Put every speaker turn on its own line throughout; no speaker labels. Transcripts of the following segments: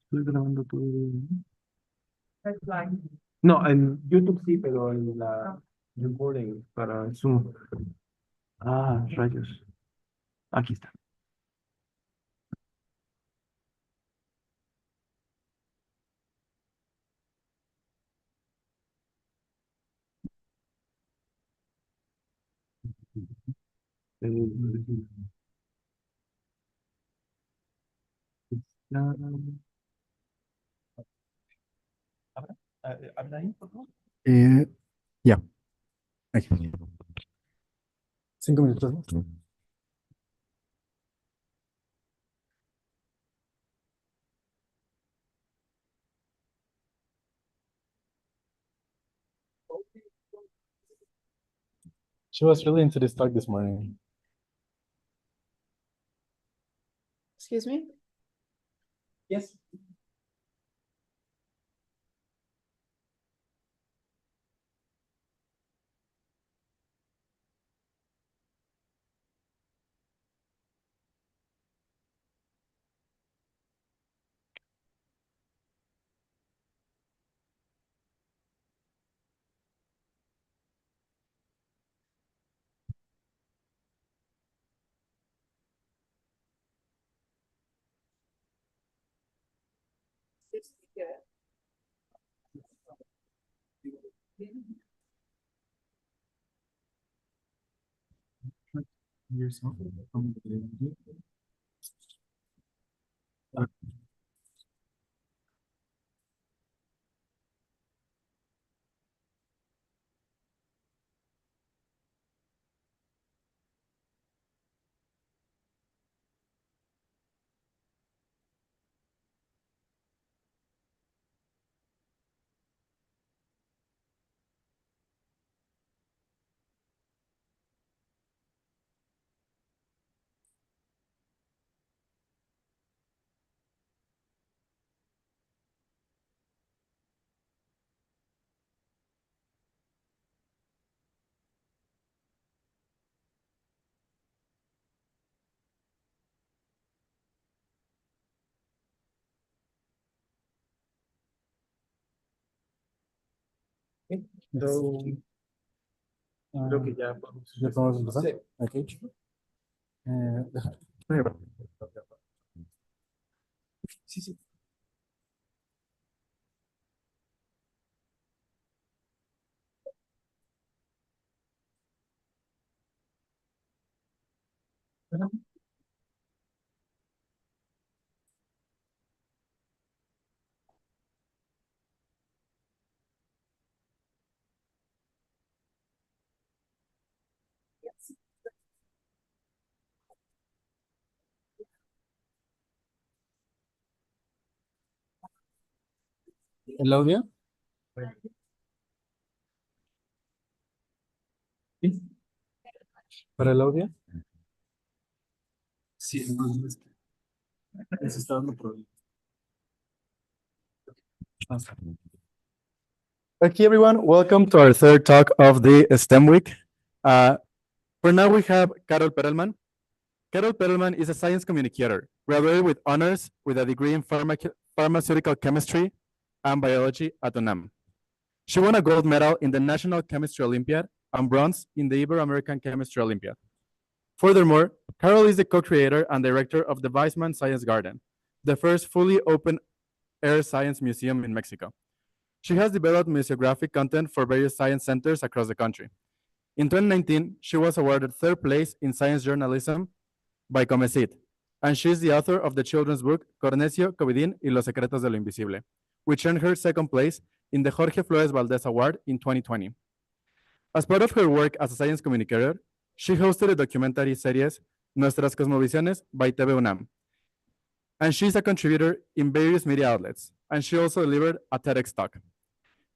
Estoy grabando todo. No, en YouTube sí, pero en la recording para Zoom. Ah, rayos. Aquí está. Eh, está- ¿Habla ahí, por favor?
Ya, aquí. 5 minutos más. She was really into this talk this morning.
Excuse me?
Yes. So, creo que ya podemos.
¿Ya podemos empezar?
Sí.
Ok. Deja.
Sí, sí.
¿El audio?
Sí.
¿Para el audio?
Sí, entonces, les está dando problemas.
Okay, everyone, welcome to our third talk of the STEM week. For now, we have Carol Perelman. Carol Perelman is a science communicator, graduated with honors with a degree in pharmaceutical chemistry and biology at UNAM. She won a gold medal in the National Chemistry Olympiad and bronze in the Ibero-American Chemistry Olympiad. Furthermore, Carol is the co-creator and director of the Weizmann Science Garden, the first fully open-air science museum in Mexico. She has developed museographic content for various science centers across the country. In 2019, she was awarded third place in science journalism by Comecit, and she is the author of the children's book Cornecio, Covidín y los secretos de lo invisible, which earned her second place in the Jorge Flores Valdez Award in 2020. As part of her work as a science communicator, she hosted a documentary series, Nuestras Cosmovisiones by TV UNAM. And she's a contributor in various media outlets, and she also delivered a TEDx talk.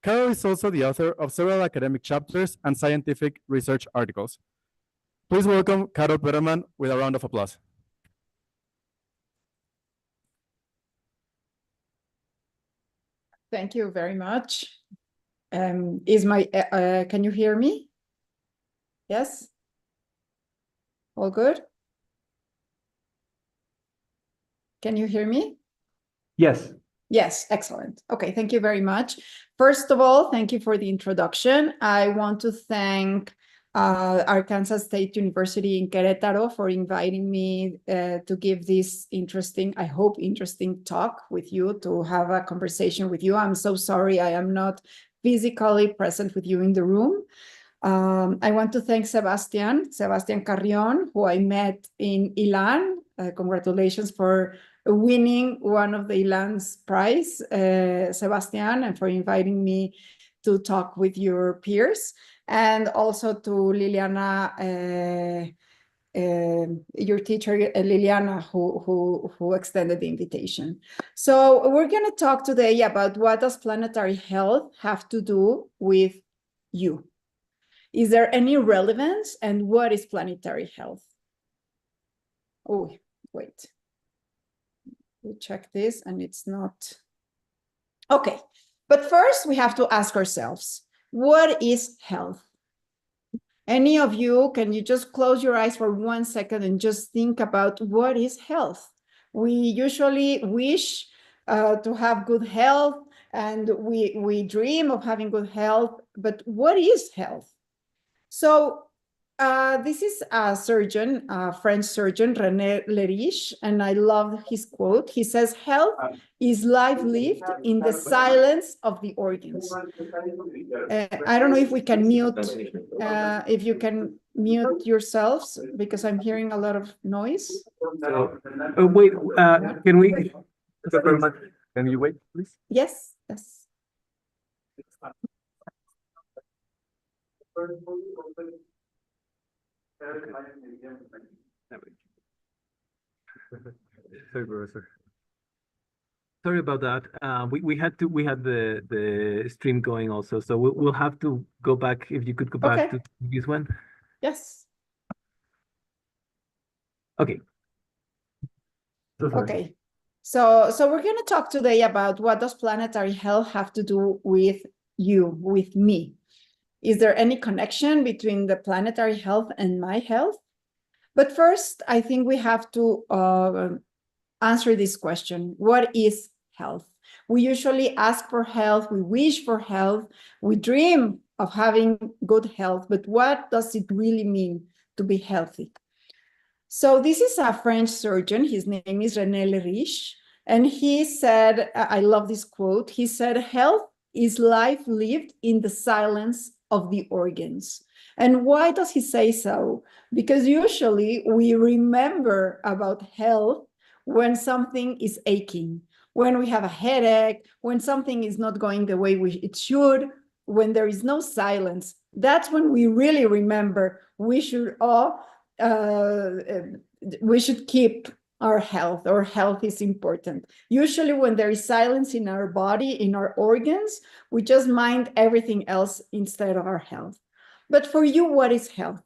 Carol is also the author of several academic chapters and scientific research articles. Please welcome Carol Perelman with a round of applause.
Thank you very much. Can you hear me? Yes? All good? Can you hear me?
Yes.
Yes, excellent. Okay, thank you very much. First of all, thank you for the introduction. I want to thank Arkansas State University in Querétaro for inviting me to give this interesting, I hope interesting talk with you, to have a conversation with you. I'm so sorry I am not physically present with you in the room. I want to thank Sebastian Carrion, who I met in Ilan. Congratulations for winning one of the Ilan's prize, Sebastian, and for inviting me to talk with your peers. And also to Liliana, your teacher, Liliana, who extended the invitation. So we're going to talk today about what does planetary health have to do with you? Is there any relevance, and what is planetary health? Oh, wait. We check this and it's not. Okay, but first we have to ask ourselves, what is health? Any of you, can you just close your eyes for 1 second and just think about what is health? We usually wish to have good health, and we dream of having good health, but what is health? So this is a surgeon, a French surgeon, René Leriche, and I love his quote. He says, health is life lived in the silence of the organs. I don't know if we can mute, if you can mute yourselves, because I'm hearing a lot of noise.
Wait, can we? Can you wait, please?
Yes, yes.
Sorry, Professor. Sorry about that. We had the stream going also, so we'll have to go back. If you could go back
Okay.
to this one.
Yes.
Okay. So sorry.
Okay. So we're going to talk today about what does planetary health have to do with you, with me. Is there any connection between the planetary health and my health? But first, I think we have to answer this question. What is health? We usually ask for health, we wish for health, we dream of having good health, but what does it really mean to be healthy? So this is a French surgeon, his name is René Leriche, and he said, I love this quote, he said, health is life lived in the silence of the organs. And why does he say so? Because usually we remember about health when something is aching, when we have a headache, when something is not going the way it should, when there is no silence. That's when we really remember we should keep our health. Our health is important. Usually when there is silence in our body, in our organs, we just mind everything else instead of our health. But for you, what is health?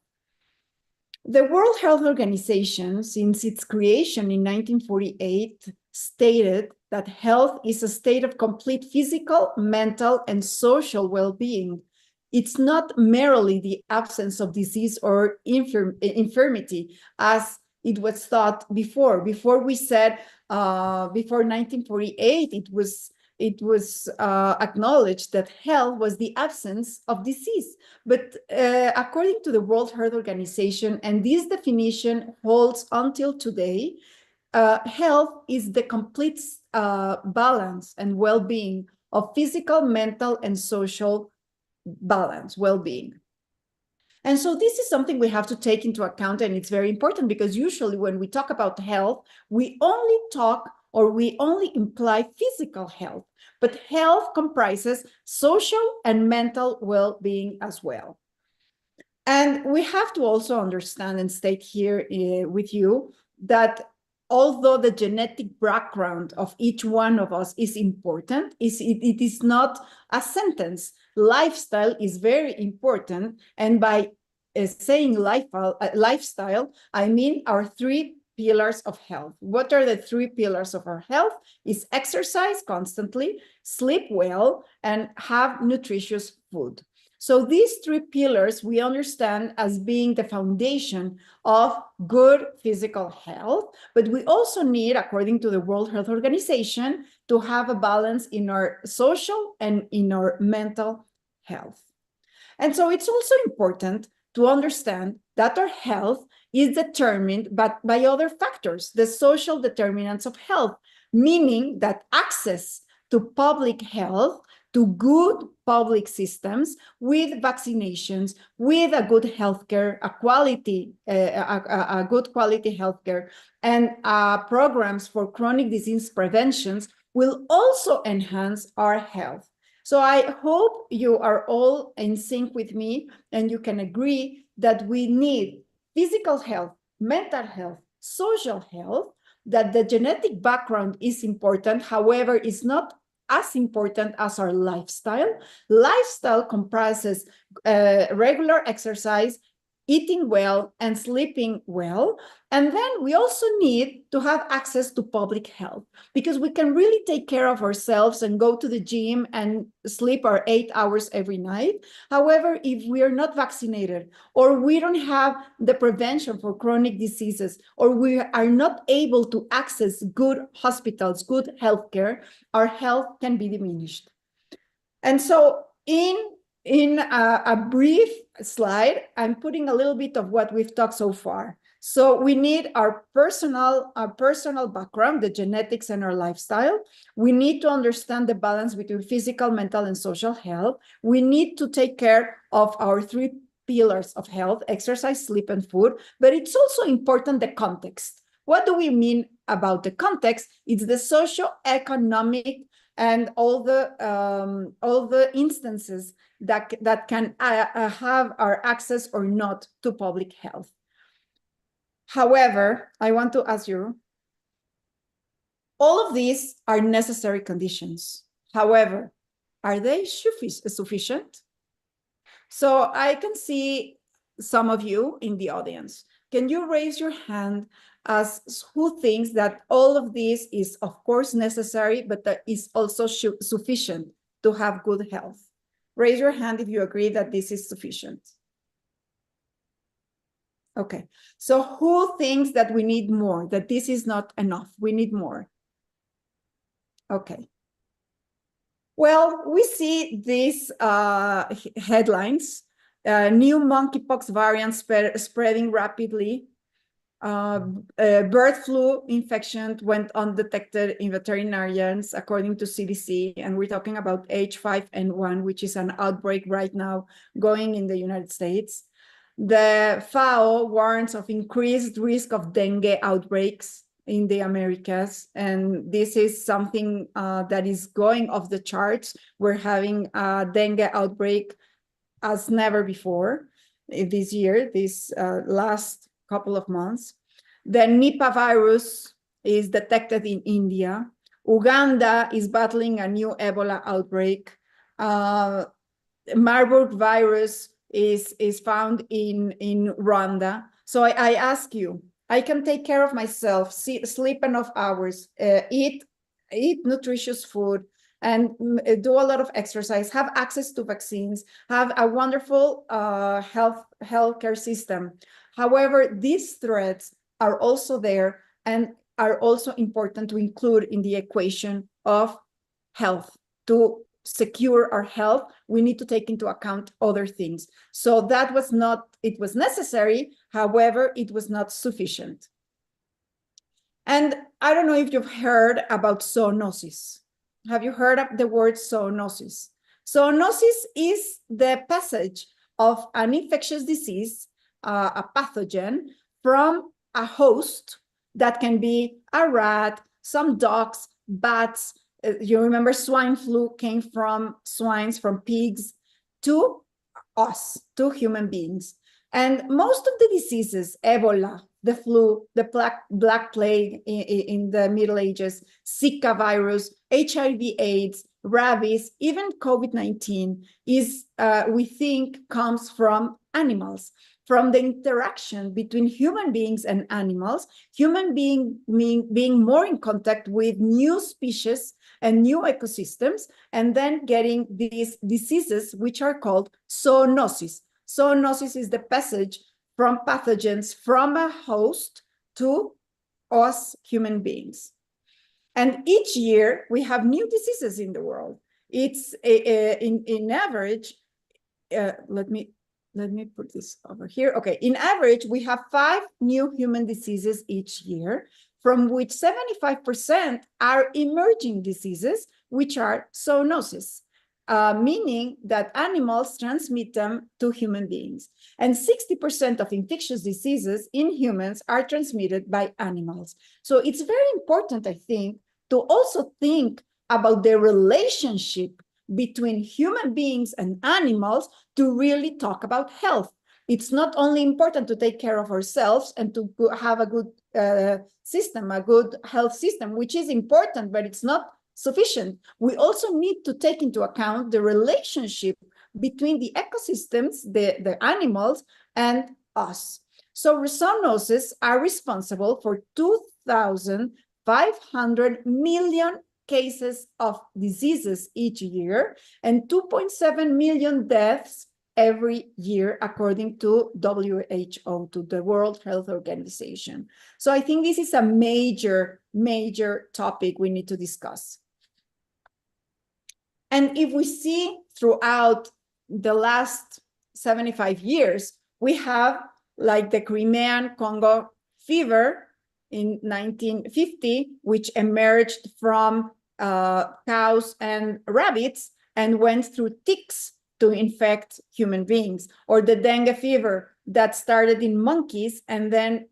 The World Health Organization, since its creation in 1948, stated that health is a state of complete physical, mental, and social well-being. It's not merely the absence of disease or infirmity, as it was thought before. Before we said, before 1948, it was acknowledged that health was the absence of disease. But according to the World Health Organization, and this definition holds until today, health is the complete balance and well-being of physical, mental, and social balance, well-being. And so this is something we have to take into account, and it's very important because usually when we talk about health, we only talk or we only imply physical health, but health comprises social and mental well-being as well. And we have to also understand and state here with you that although the genetic background of each one of us is important, it is not a sentence. Lifestyle is very important. And by saying lifestyle, I mean our three pillars of health. What are the three pillars of our health? Is exercise constantly, sleep well, and have nutritious food. So these three pillars we understand as being the foundation of good physical health, but we also need, according to the World Health Organization, to have a balance in our social and in our mental health. And so it's also important to understand that our health is determined by other factors, the social determinants of health, meaning that access to public health, to good public systems with vaccinations, with a good healthcare, a good quality healthcare, and programs for chronic disease preventions will also enhance our health. So I hope you are all in sync with me and you can agree that we need physical health, mental health, social health, that the genetic background is important. However, it's not as important as our lifestyle. Lifestyle comprises regular exercise, eating well, and sleeping well. And then we also need to have access to public health, because we can really take care of ourselves and go to the gym and sleep our 8 hours every night. However, if we are not vaccinated, or we don't have the prevention for chronic diseases, or we are not able to access good hospitals, good healthcare, our health can be diminished. And so in a brief slide, I'm putting a little bit of what we've talked so far. So we need our personal background, the genetics and our lifestyle. We need to understand the balance between physical, mental, and social health. We need to take care of our 3 pillars of health: exercise, sleep, and food. But it's also important the context. What do we mean about the context? It's the socio-economic and all the instances that can have our access or not to public health. However, I want to ask you, all of these are necessary conditions. However, are they sufficient? So I can see some of you in the audience. Can you raise your hand as who thinks that all of this is, of course, necessary, but that is also sufficient to have good health? Raise your hand if you agree that this is sufficient. Okay, so who thinks that we need more, that this is not enough, we need more? Okay. Well, we see these headlines, new monkeypox variants spreading rapidly. Bird flu infection went undetected in veterinarians, according to CDC, and we're talking about H5N1, which is an outbreak right now going in the United States. The FAO warns of increased risk of dengue outbreaks in the Americas, and this is something that is going off the charts. We're having a dengue outbreak as never before this year, this last couple of months. The Nipah virus is detected in India. Uganda is battling a new Ebola outbreak. Marburg virus is found in Rwanda. So I ask you, I can take care of myself, sleep enough hours, eat nutritious food, and do a lot of exercise, have access to vaccines, have a wonderful healthcare system. However, these threats are also there and are also important to include in the equation of health. To secure our health, we need to take into account other things. So that was not, it was necessary, however, it was not sufficient. And I don't know if you've heard about zoonosis. Have you heard of the word zoonosis? Zoonosis is the passage of an infectious disease, a pathogen, from a host that can be a rat, some dogs, bats. You remember swine flu came from swines, from pigs, to us, to human beings. And most of the diseases, Ebola, the flu, the Black Plague in the Middle Ages, Zika virus, HIV/AIDS, rabies, even COVID-19 is, we think, comes from animals, from the interaction between human beings and animals, human being being more in contact with new species and new ecosystems, and then getting these diseases, which are called zoonosis. Zoonosis is the passage from pathogens from a host to us human beings. And each year we have new diseases in the world. It's in average, let me put this over here. Okay, in average, we have 5 new human diseases each year, from which 75% are emerging diseases, which are zoonoses, meaning that animals transmit them to human beings. And 60% of infectious diseases in humans are transmitted by animals. So it's very important, I think, to also think about the relationship between human beings and animals to really talk about health. It's not only important to take care of ourselves and to have a good system, a good health system, which is important, but it's not sufficient. We also need to take into account the relationship between the ecosystems, the animals, and us. So zoonoses are responsible for 2,500 million cases of diseases each year and 2.7 million deaths every year, according to WHO, to the World Health Organization. So I think this is a major, major topic we need to discuss. And if we see throughout the last 75 years, we have like the Crimean Congo fever in 1950, which emerged from cows and rabbits and went through ticks to infect human beings, or the dengue fever that started in monkeys and then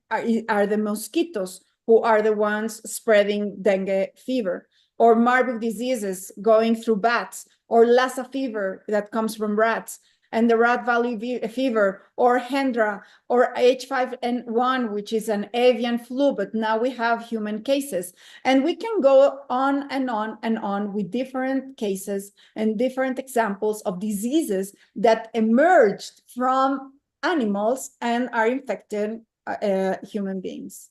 are the mosquitoes who are the ones spreading dengue fever, or Marburg diseases going through bats, or Lassa fever that comes from rats, and the Rat Valley fever, or Hendra, or H5N1, which is an avian flu, but now we have human cases. And we can go on and on and on with different cases and different examples of diseases that emerged from animals and are infecting human beings.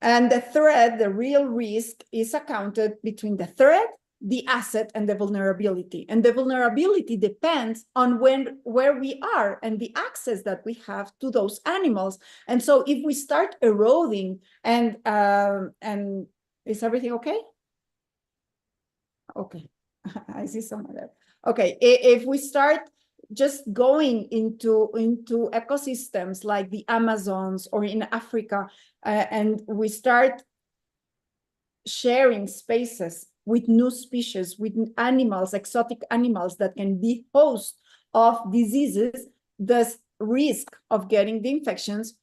And the threat, the real risk, is accounted between the threat, the asset, and the vulnerability. And the vulnerability depends on where we are and the access that we have to those animals. And so if we start eroding and is everything okay? Okay, I see some of that. Okay, if we start just going into ecosystems like the Amazons or in Africa, and we start sharing spaces with new species, with animals, exotic animals that can be host of diseases, the risk of getting the infections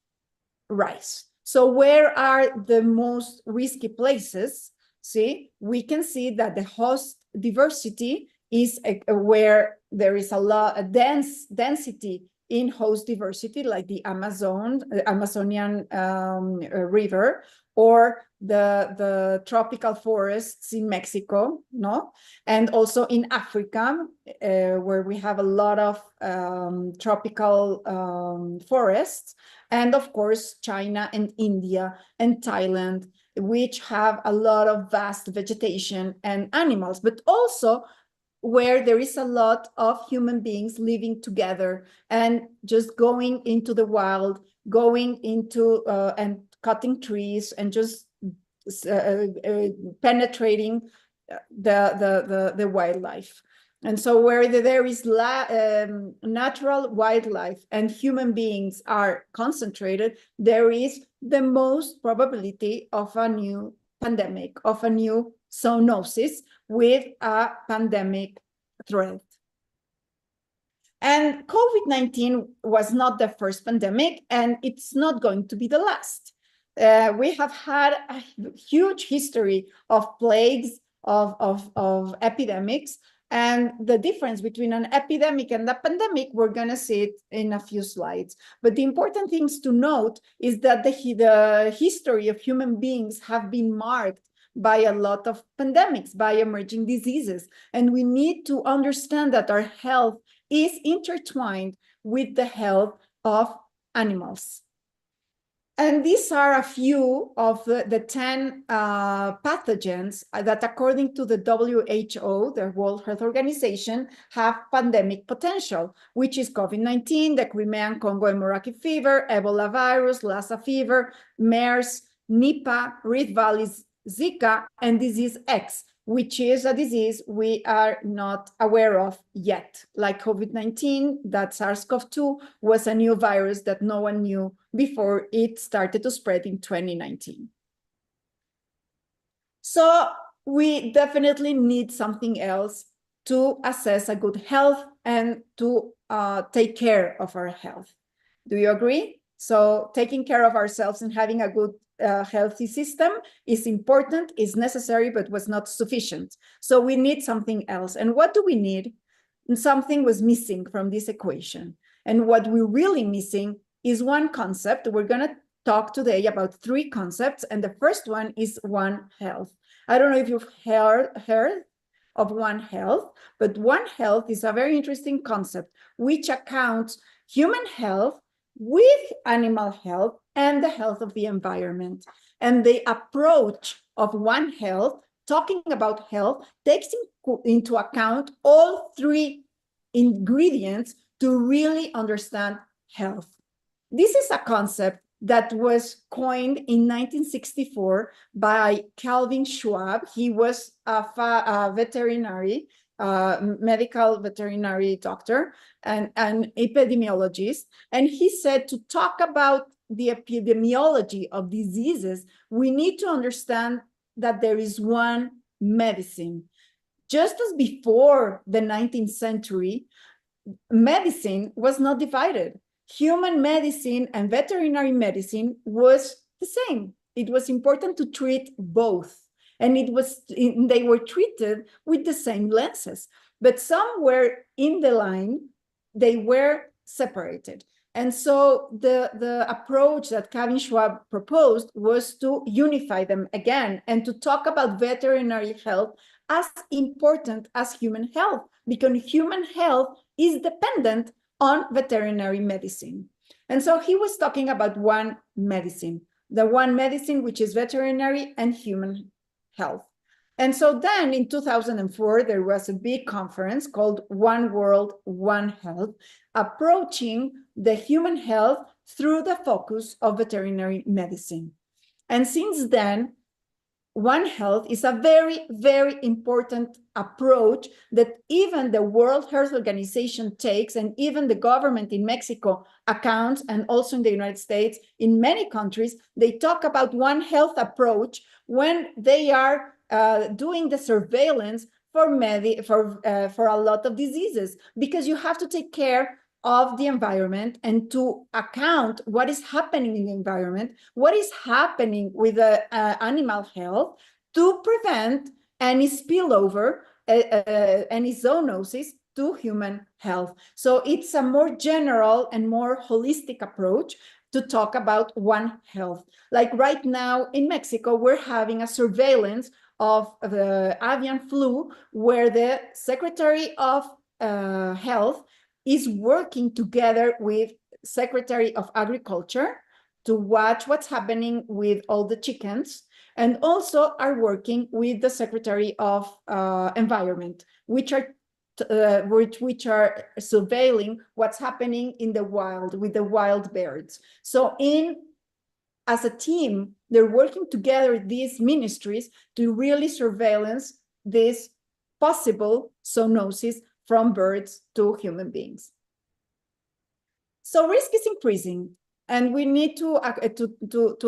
rise. So where are the most risky places? See, we can see that the host diversity is where there is a density in host diversity, like the Amazonian river, or the tropical forests in Mexico, no? And also in Africa, where we have a lot of tropical forests, and of course, China and India and Thailand, which have a lot of vast vegetation and animals, but also where there is a lot of human beings living together and just going into the wild, going into and cutting trees and just penetrating the wildlife. And so where there is natural wildlife and human beings are concentrated, there is the most probability of a new pandemic, of a new zoonosis with a pandemic threat. And COVID-19 was not the first pandemic, and it's not going to be the last. We have had a huge history of plagues, of epidemics, and the difference between an epidemic and a pandemic, we're going to see it in a few slides. But the important things to note is that the history of human beings have been marked by a lot of pandemics, by emerging diseases. And we need to understand that our health is intertwined with the health of animals. And these are a few of the 10 pathogens that, according to the WHO, the World Health Organization, have pandemic potential, which is COVID-19, the Crimean Congo hemorrhagic fever, Ebola virus, Lassa fever, MERS, Nipah, Rift Valley Zika, and disease X, which is a disease we are not aware of yet. Like COVID-19, that SARS-CoV-2 was a new virus that no one knew before it started to spread in 2019. So we definitely need something else to assess a good health and to take care of our health. Do you agree? So taking care of ourselves and having a good healthy system is important, is necessary, but was not sufficient. So we need something else. And what do we need? And something was missing from this equation. And what we're really missing is one concept. We're going to talk today about three concepts. And the first one is One Health. I don't know if you've heard of One Health, but One Health is a very interesting concept which accounts human health with animal health and the health of the environment. And the approach of One Health, talking about health, takes into account all three ingredients to really understand health. This is a concept that was coined in 1964 by Calvin Schwab. He was a veterinary, medical veterinary doctor and an epidemiologist. And he said to talk about the epidemiology of diseases, we need to understand that there is one medicine. Just as before the 19th century, medicine was not divided. Human medicine and veterinary medicine was the same. It was important to treat both. And they were treated with the same lenses. But somewhere in the line, they were separated. And so the approach that Calvin Schwab proposed was to unify them again and to talk about veterinary health as important as human health, because human health is dependent on veterinary medicine. And so he was talking about one medicine, the one medicine which is veterinary and human health. And so then in 2004, there was a big conference called One World, One Health, approaching the human health through the focus of veterinary medicine. And since then, One Health is a very, very important approach that even the World Health Organization takes, and even the government in Mexico accounts, and also in the United States, in many countries, they talk about One Health approach when they are doing the surveillance for a lot of diseases, because you have to take care of the environment and to account what is happening in the environment, what is happening with the animal health, to prevent any spillover, any zoonosis to human health. So it's a more general and more holistic approach to talk about One Health. Like right now in Mexico, we're having a surveillance of the avian flu, where the Secretary of Health is working together with Secretary of Agriculture to watch what's happening with all the chickens, and also are working with the Secretary of Environment, which are surveilling what's happening in the wild with the wild birds. So as a team, they're working together, these ministries, to really surveillance this possible zoonosis from birds to human beings. So risk is increasing, and we need to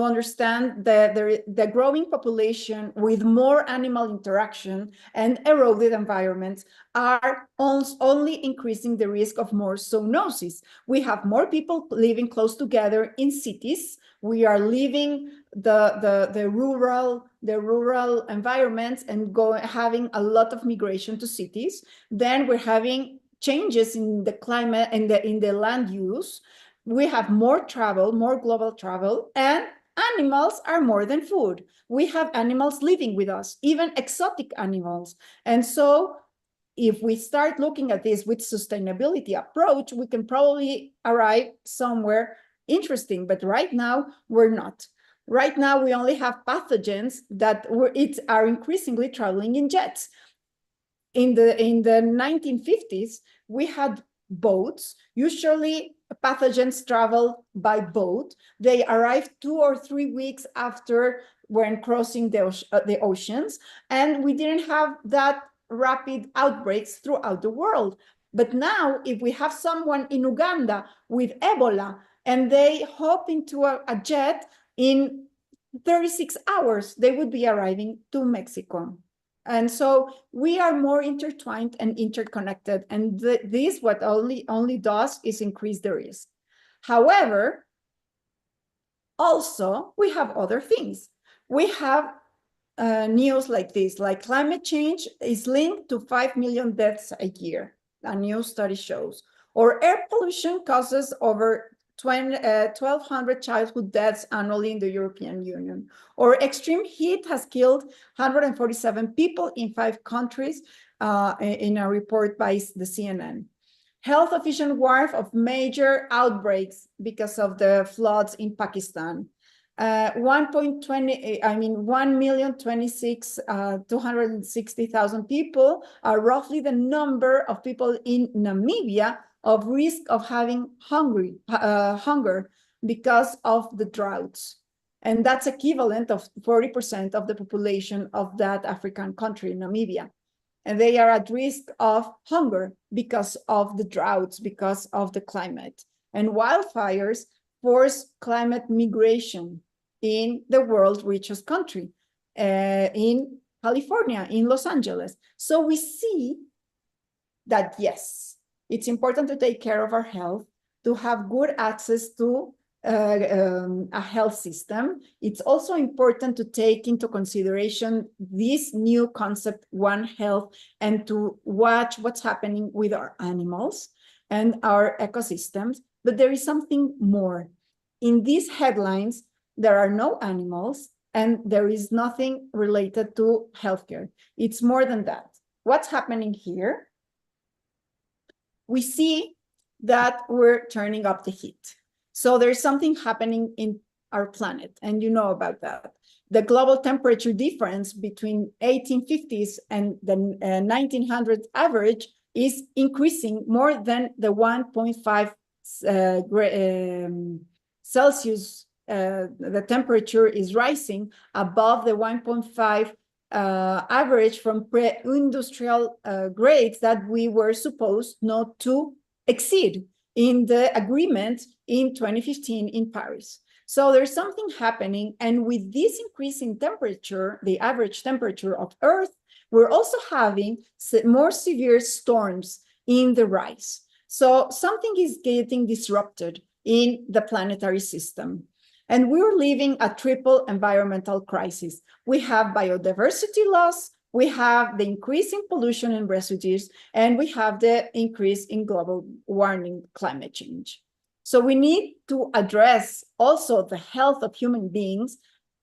understand that the growing population with more animal interaction and eroded environments are only increasing the risk of more zoonosis. We have more people living close together in cities. We are leaving the rural environments and having a lot of migration to cities. Then we're having changes in the climate and in the land use. We have more travel, more global travel, and animals are more than food. We have animals living with us, even exotic animals. And so if we start looking at this with sustainability approach, we can probably arrive somewhere interesting, but right now we're not. Right now, we only have pathogens that are increasingly traveling in jets. In the 1950s, we had boats. Usually pathogens travel by boat. They arrive 2 or 3 weeks after when crossing the oceans, and we didn't have that rapid outbreaks throughout the world. But now, if we have someone in Uganda with Ebola and they hop into a jet, in 36 hours, they would be arriving to Mexico. And so we are more intertwined and interconnected. And this what only does is increase the risk. However, also, we have other things. We have news like this, like climate change is linked to 5 million deaths a year, a new study shows. Or air pollution causes over 1,200 childhood deaths annually in the European Union. Or extreme heat has killed 147 people in 5 countries in a report by the CNN. Health officials warn of major outbreaks because of the floods in Pakistan. 1,026,260,000 people are roughly the number of people in Namibia of risk of having hunger because of the droughts. And that's equivalent of 40% of the population of that African country, Namibia. And they are at risk of hunger because of the droughts, because of the climate. And wildfires force climate migration in the world's richest country, in California, in Los Angeles. So we see that, yes, it's important to take care of our health, to have good access to a health system. It's also important to take into consideration this new concept, One Health, and to watch what's happening with our animals and our ecosystems. But there is something more. In these headlines, there are no animals and there is nothing related to healthcare. It's more than that. What's happening here? We see that we're turning up the heat. So there's something happening in our planet, and you know about that. The global temperature difference between 1850s and the 1900s average is increasing more than the 1.5 Celsius. The temperature is rising above the 1.5 average from pre-industrial grades that we were supposed not to exceed in the agreement in 2015 in Paris. So there's something happening, and with this increase in temperature, the average temperature of Earth, we're also having more severe storms in the rise. So something is getting disrupted in the planetary system. And we're living a triple environmental crisis. We have biodiversity loss, we have the increase in pollution and residues, and we have the increase in global warming, climate change. So we need to address also the health of human beings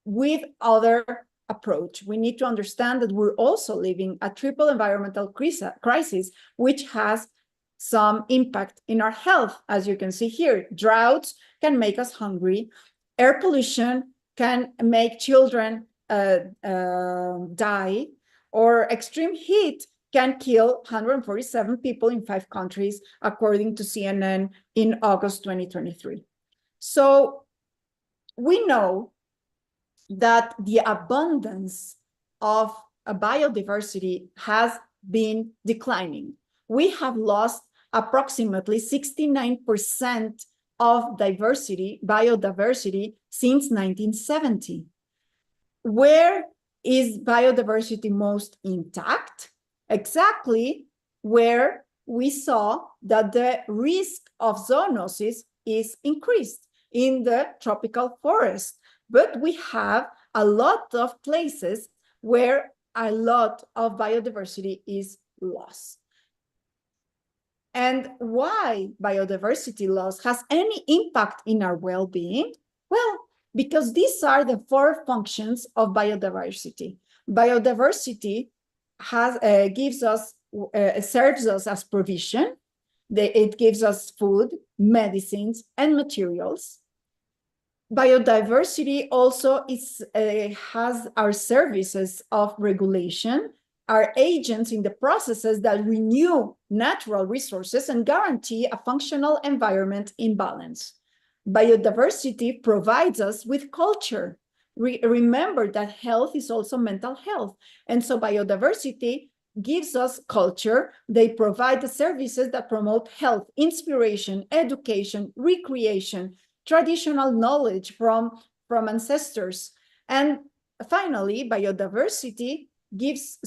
with other approach. We need to understand that we're also living a triple environmental crisis, which has some impact in our health. As you can see here, droughts can make us hungry. Air pollution can make children die, or extreme heat can kill 147 people in 5 countries, according to CNN in August 2023. So we know that the abundance of biodiversity has been declining. We have lost approximately 69% of biodiversity since 1970. Where is biodiversity most intact? Exactly where we saw that the risk of zoonosis is increased, in the tropical forest. But we have a lot of places where a lot of biodiversity is lost. And why biodiversity loss has any impact in our well-being? Well, because these are the 4 functions of biodiversity. Biodiversity serves us as provision. It gives us food, medicines, and materials. Biodiversity also has our services of regulation, are agents in the processes that renew natural resources and guarantee a functional environment in balance. Biodiversity provides us with culture. remember that health is also mental health. And so biodiversity gives us culture. They provide the services that promote health, inspiration, education, recreation, traditional knowledge from ancestors. And finally, biodiversity gives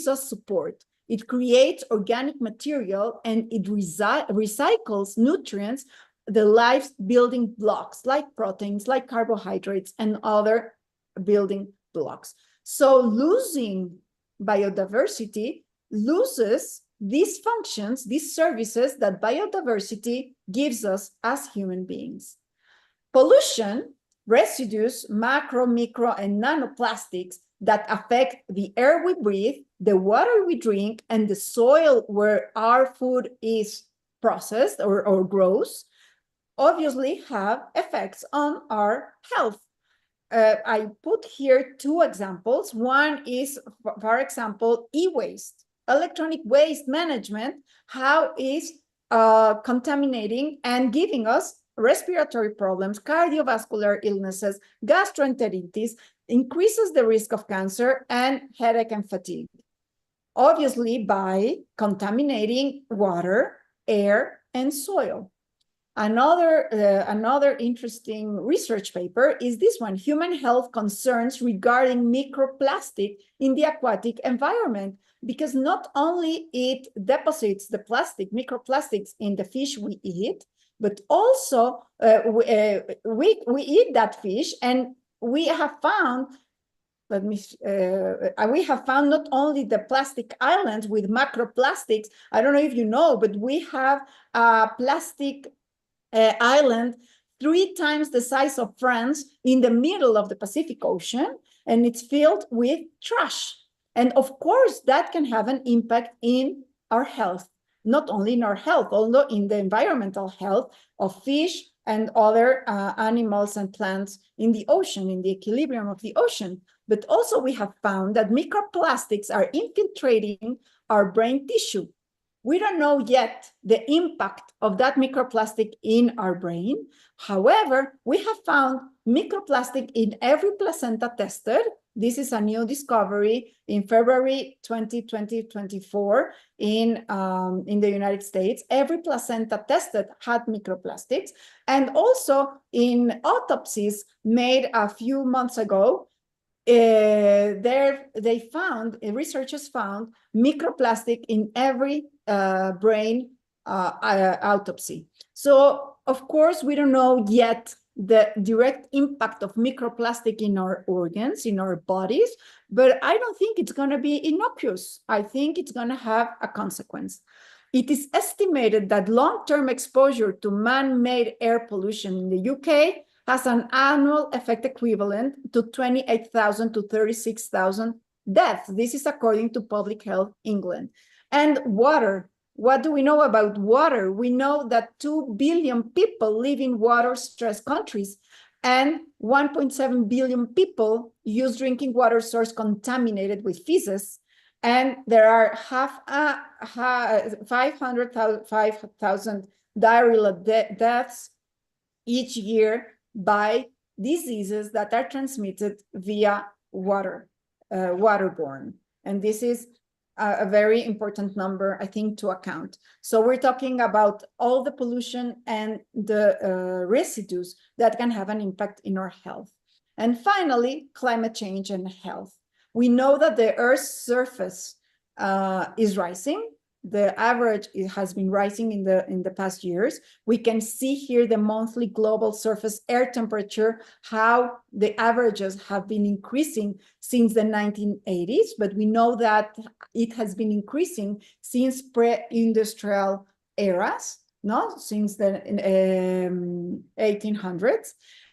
us support. It creates organic material and it recycles nutrients, the life building blocks like proteins, like carbohydrates, and other building blocks. So losing biodiversity loses these functions, these services that biodiversity gives us as human beings. Pollution, residues, macro, micro, and nanoplastics that affect the air we breathe, the water we drink, and the soil where our food is processed or grows, obviously have effects on our health. I put here two examples. One is, for example, e-waste, electronic waste management, how is contaminating and giving us respiratory problems, cardiovascular illnesses, gastroenteritis, increases the risk of cancer and headache and fatigue. Obviously, by contaminating water, air, and soil. Another interesting research paper is this one, Human Health Concerns Regarding Microplastic in the Aquatic Environment, because not only it deposits the microplastics in the fish we eat, but also we eat that fish, and we have found we have found not only the plastic islands with macroplastics. I don't know if you know, but we have a plastic island 3 times the size of France in the middle of the Pacific Ocean, and it's filled with trash. And of course, that can have an impact in our health, not only in our health, although in the environmental health of fish and other animals and plants in the ocean, in the equilibrium of the ocean. But also we have found that microplastics are infiltrating our brain tissue. We don't know yet the impact of that microplastic in our brain. However, we have found microplastic in every placenta tested. This is a new discovery in February 2024 in the United States. Every placenta tested had microplastics. And also in autopsies made a few months ago, researchers found microplastic in every brain autopsy. So, of course, we don't know yet the direct impact of microplastic in our organs, in our bodies, but I don't think it's going to be innocuous. I think it's going to have a consequence. It is estimated that long-term exposure to man-made air pollution in the UK has an annual effect equivalent to 28,000 to 36,000 deaths. This is according to Public Health England. And water. What do we know about water? We know that 2 billion people live in water-stressed countries, and 1.7 billion people use drinking water source contaminated with feces. And there are 500,000 diarrheal deaths each year by diseases that are transmitted via water, waterborne. And this is a very important number, I think, to account. So we're talking about all the pollution and the residues that can have an impact in our health. And finally, climate change and health. We know that the Earth's surface is rising. The average has been rising in the past years. We can see here the monthly global surface air temperature, how the averages have been increasing since the 1980s, but we know that it has been increasing since pre-industrial eras, no, since the 1800s.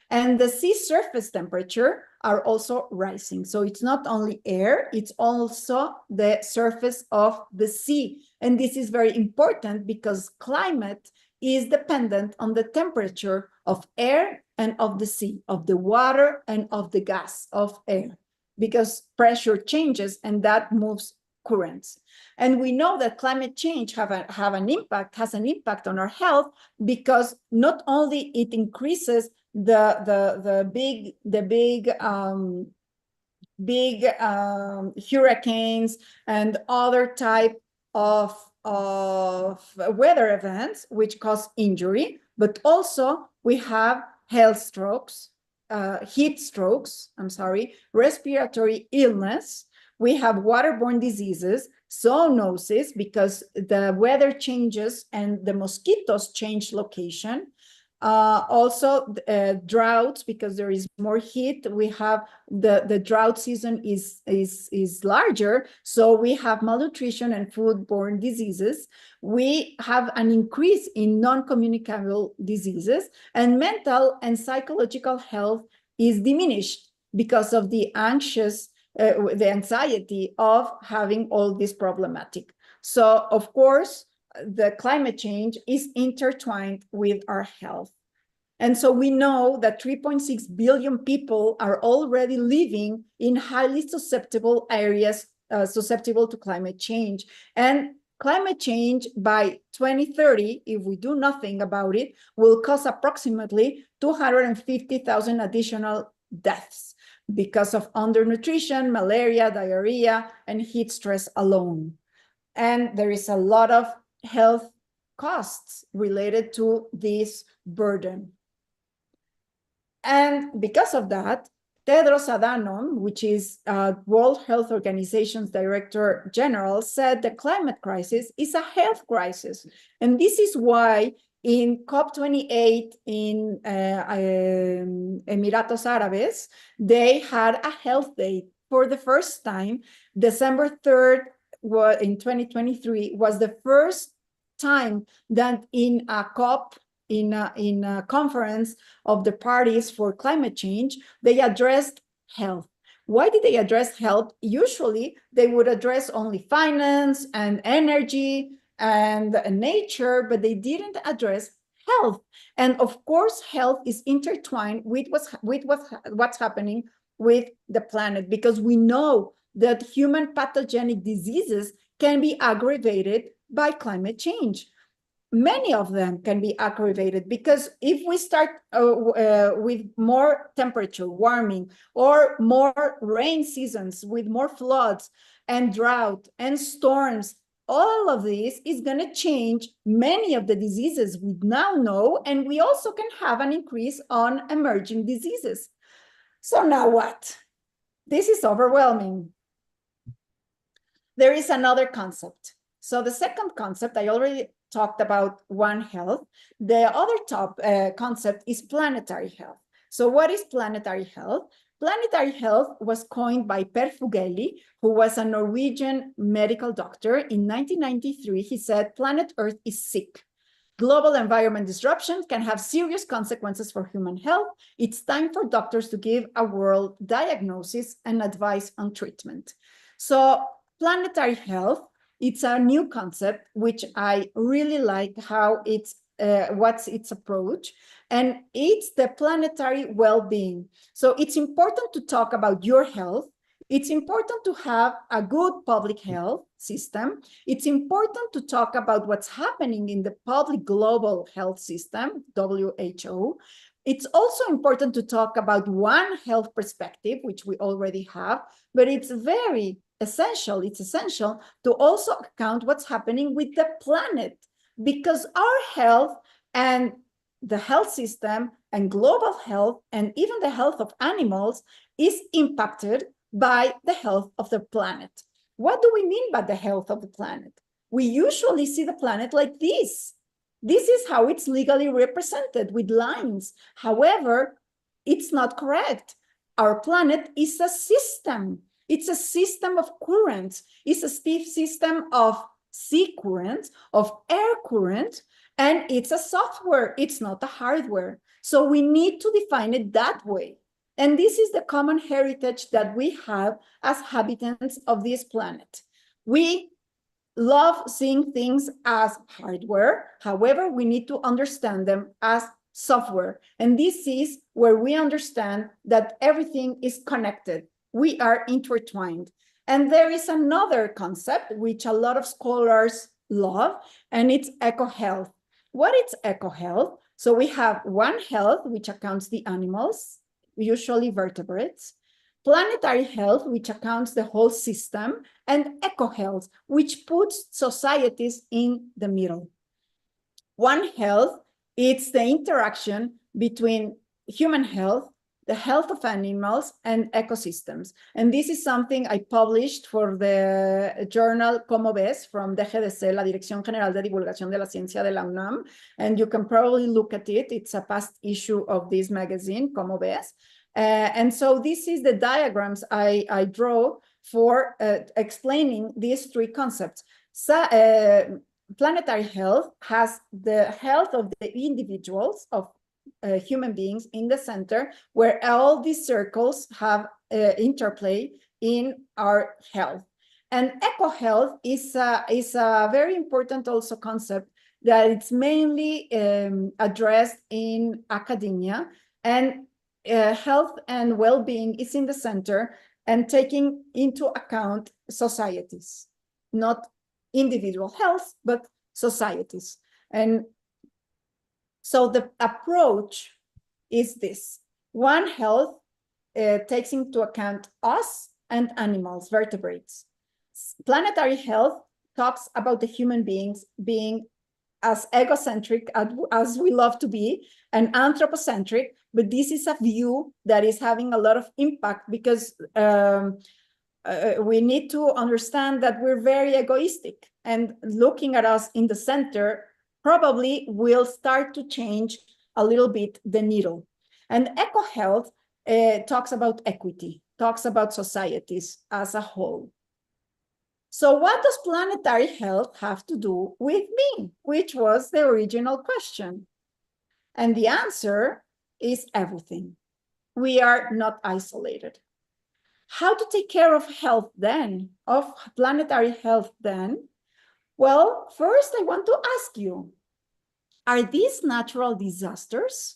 And the sea surface temperature are also rising. So it's not only air, it's also the surface of the sea. And this is very important because climate is dependent on the temperature of air and of the sea, of the water and of the gas of air, because pressure changes and that moves currents. And we know that climate change has an impact on our health, because not only it increases the big hurricanes and other type of weather events which cause injury, but also we have health strokes, heat strokes, I'm sorry, respiratory illness. We have waterborne diseases, zoonosis, because the weather changes and the mosquitoes change location. Also droughts, because there is more heat. We have the drought season is larger, so we have malnutrition and foodborne diseases. We have an increase in non-communicable diseases, and mental and psychological health is diminished because of the anxiety of having all this problematic. So of course, the climate change is intertwined with our health. And so we know that 3.6 billion people are already living in highly susceptible areas, susceptible to climate change. And climate change by 2030, if we do nothing about it, will cause approximately 250,000 additional deaths because of undernutrition, malaria, diarrhea, and heat stress alone. And there is a lot of health costs related to this burden. And because of that, Tedros Adhanom, which is World Health Organization's Director General, said the climate crisis is a health crisis. And this is why in COP28 in Emiratos Árabes, they had a health day for the first time. December 3rd in 2023 was the first time that in a COP, in a conference of the parties for climate change, they addressed health. Why did they address health? Usually they would address only finance and energy and nature, but they didn't address health. And of course, health is intertwined with what's happening with the planet, because we know that human pathogenic diseases can be aggravated by climate change. Many of them can be aggravated because if we start with more temperature, warming, or more rain seasons with more floods and drought and storms, all of this is going to change many of the diseases we now know, and we also can have an increase on emerging diseases. So now what? This is overwhelming. There is another concept. So the second concept, I already talked about One Health. The other top concept is planetary health. So what is planetary health? Planetary health was coined by Per Fugelli, who was a Norwegian medical doctor. In 1993, he said, planet Earth is sick. Global environment disruption can have serious consequences for human health. It's time for doctors to give a world diagnosis and advice on treatment. So planetary health, it's a new concept, which I really like how it's, what's its approach, and it's the planetary well-being. So it's important to talk about your health. It's important to have a good public health system. It's important to talk about what's happening in the public global health system, WHO. It's also important to talk about One Health perspective, which we already have, but it's very essential. It's essential to also account what's happening with the planet, because our health and the health system and global health and even the health of animals is impacted by the health of the planet. What do we mean by the health of the planet? We usually see the planet like this. This is how it's legally represented with lines. However, it's not correct. Our planet is a system. It's a system of currents. It's a system of sea currents, of air currents, and it's a software. It's not a hardware. So we need to define it that way. And this is the common heritage that we have as habitants of this planet. We love seeing things as hardware. However, we need to understand them as software. And this is where we understand that everything is connected. We are intertwined. And there is another concept which a lot of scholars love, and it's eco-health. What is eco-health? So we have One Health, which accounts the animals, usually vertebrates, Planetary Health, which accounts the whole system, and Eco Health, which puts societies in the middle. One Health, it's the interaction between human health, the health of animals, and ecosystems. And this is something I published for the journal Como Ves from the GDC, la Dirección General de Divulgación de la Ciencia de la UNAM. And you can probably look at it. It's a past issue of this magazine, Como Ves. And so this is the diagrams I draw for explaining these three concepts. So, planetary health has the health of the individuals, of human beings in the center, where all these circles have interplay in our health. And eco health is a very important also concept that it's mainly addressed in academia, and health and well-being is in the center and taking into account societies, not individual health, but societies. And so the approach is this. One Health takes into account us and animals, vertebrates. Planetary Health talks about the human beings being as egocentric as we love to be, and anthropocentric, but this is a view that is having a lot of impact because we need to understand that we're very egoistic, and looking at us in the center probably will start to change a little bit the needle. And eco health talks about equity, talks about societies as a whole. So what does planetary health have to do with me, which was the original question? And the answer is everything. We are not isolated. How to take care of health then, of planetary health then? Well, first I want to ask you, are these natural disasters?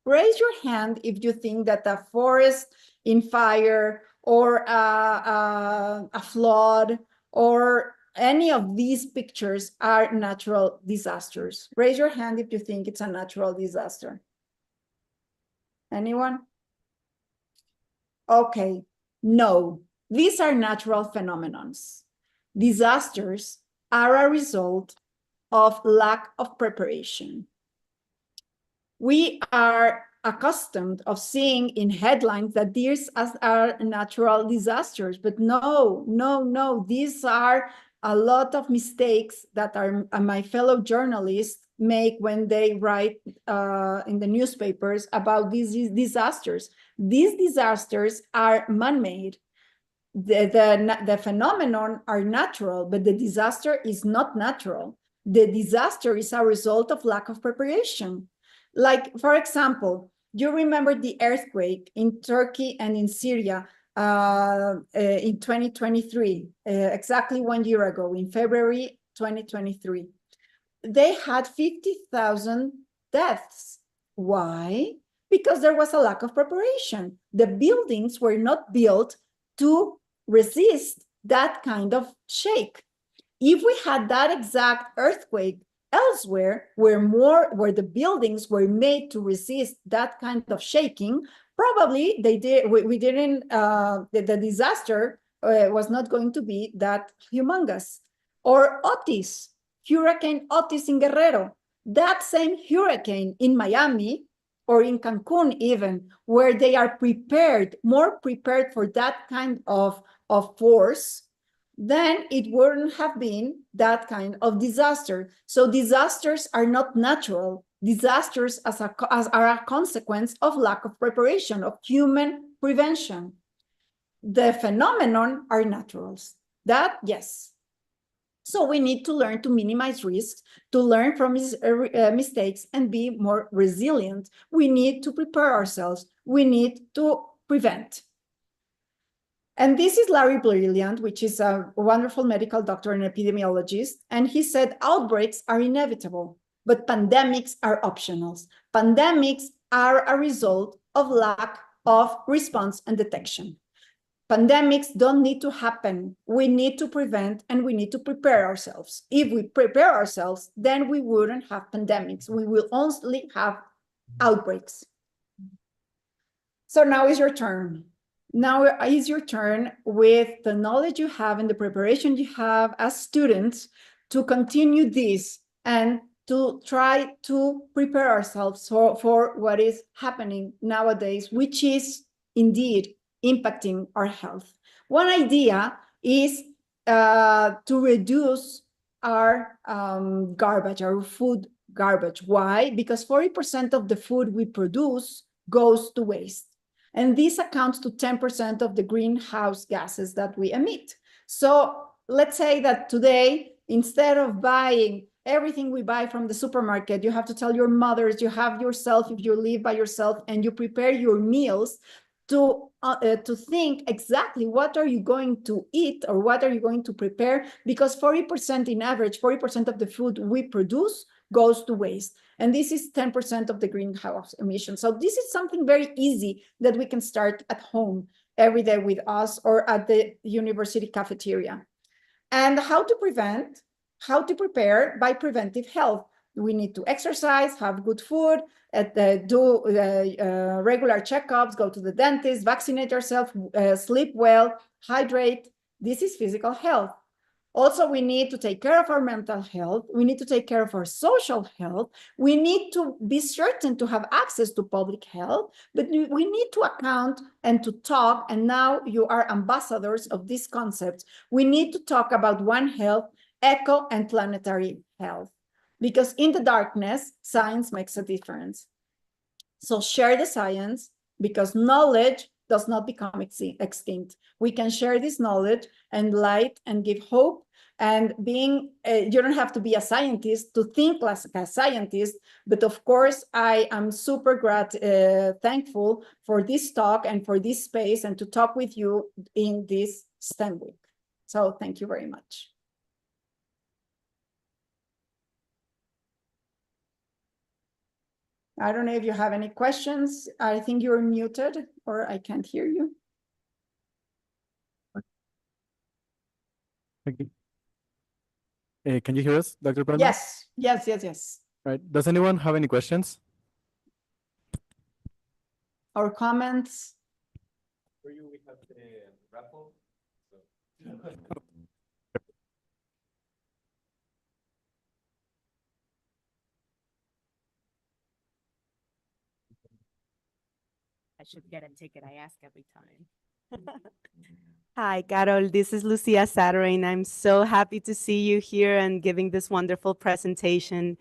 Raise your hand if you think that a forest in fire or a flood or any of these pictures are natural disasters. Raise your hand if you think it's a natural disaster. Anyone? Okay, no, these are natural phenomena. Disasters are a result of lack of preparation. We are accustomed of seeing in headlines that these are natural disasters, but no, these are a lot of mistakes that my fellow journalists make when they write in the newspapers about these disasters. These disasters are man-made. The phenomenon are natural, but the disaster is not natural. The disaster is a result of lack of preparation. Like, for example, you remember the earthquake in Turkey and in Syria in 2023, exactly 1 year ago, in February 2023. They had 50,000 deaths. Why? Because there was a lack of preparation. The buildings were not built to resist that kind of shake. If we had that exact earthquake elsewhere, where the buildings were made to resist that kind of shaking, probably the disaster was not going to be that humongous. Or Otis, Hurricane Otis in Guerrero, that same hurricane in Miami or in Cancun even, where they are more prepared for that kind of force, then it wouldn't have been that kind of disaster. So disasters are not natural. Disasters are a consequence of lack of preparation, of human prevention. The phenomenon are naturals. That, yes. So we need to learn to minimize risks, to learn from mistakes and be more resilient. We need to prepare ourselves. We need to prevent. And this is Larry Brilliant, which is a wonderful medical doctor and epidemiologist. And he said, outbreaks are inevitable, but pandemics are optional. Pandemics are a result of lack of response and detection. Pandemics don't need to happen. We need to prevent and we need to prepare ourselves. If we prepare ourselves, then we wouldn't have pandemics. We will only have outbreaks. So now is your turn. Now is your turn with the knowledge you have and the preparation you have as students to continue this and to try to prepare ourselves for what is happening nowadays, which is indeed impacting our health. One idea is to reduce our garbage, our food garbage. Why? Because 40% of the food we produce goes to waste. And this accounts to 10% of the greenhouse gases that we emit. So let's say that today, instead of buying everything we buy from the supermarket, you have to tell your mothers, you have yourself, if you live by yourself, and you prepare your meals to think exactly what are you going to eat or what are you going to prepare, because 40% in average, 40% of the food we produce goes to waste. And this is 10% of the greenhouse emissions. So this is something very easy that we can start at home every day with us or at the university cafeteria. And how to prevent, how to prepare by preventive health. We need to exercise, have good food, do regular checkups, go to the dentist, vaccinate yourself, sleep well, hydrate. This is physical health. Also, we need to take care of our mental health. We need to take care of our social health. We need to be certain to have access to public health, but we need to account and to talk, and now you are ambassadors of these concepts. We need to talk about One Health, eco and planetary health, because in the darkness, science makes a difference. So share the science, because knowledge does not become extinct. We can share this knowledge and light and give hope. And being, you don't have to be a scientist to think like a scientist, but of course, I am super thankful for this talk and for this space and to talk with you in this STEM week. So thank you very much. I don't know if you have any questions. I think you're muted or I can't hear you.
Thank you. Can you hear us, Dr. Perlman?
Yes, yes, yes, yes.
Right. Does anyone have any questions?
Or comments?
For you, we have the raffle.
I should get a ticket. I ask every time. Hi, Carol. This is Lucia Satterine. I'm so happy to see you here and giving this wonderful presentation.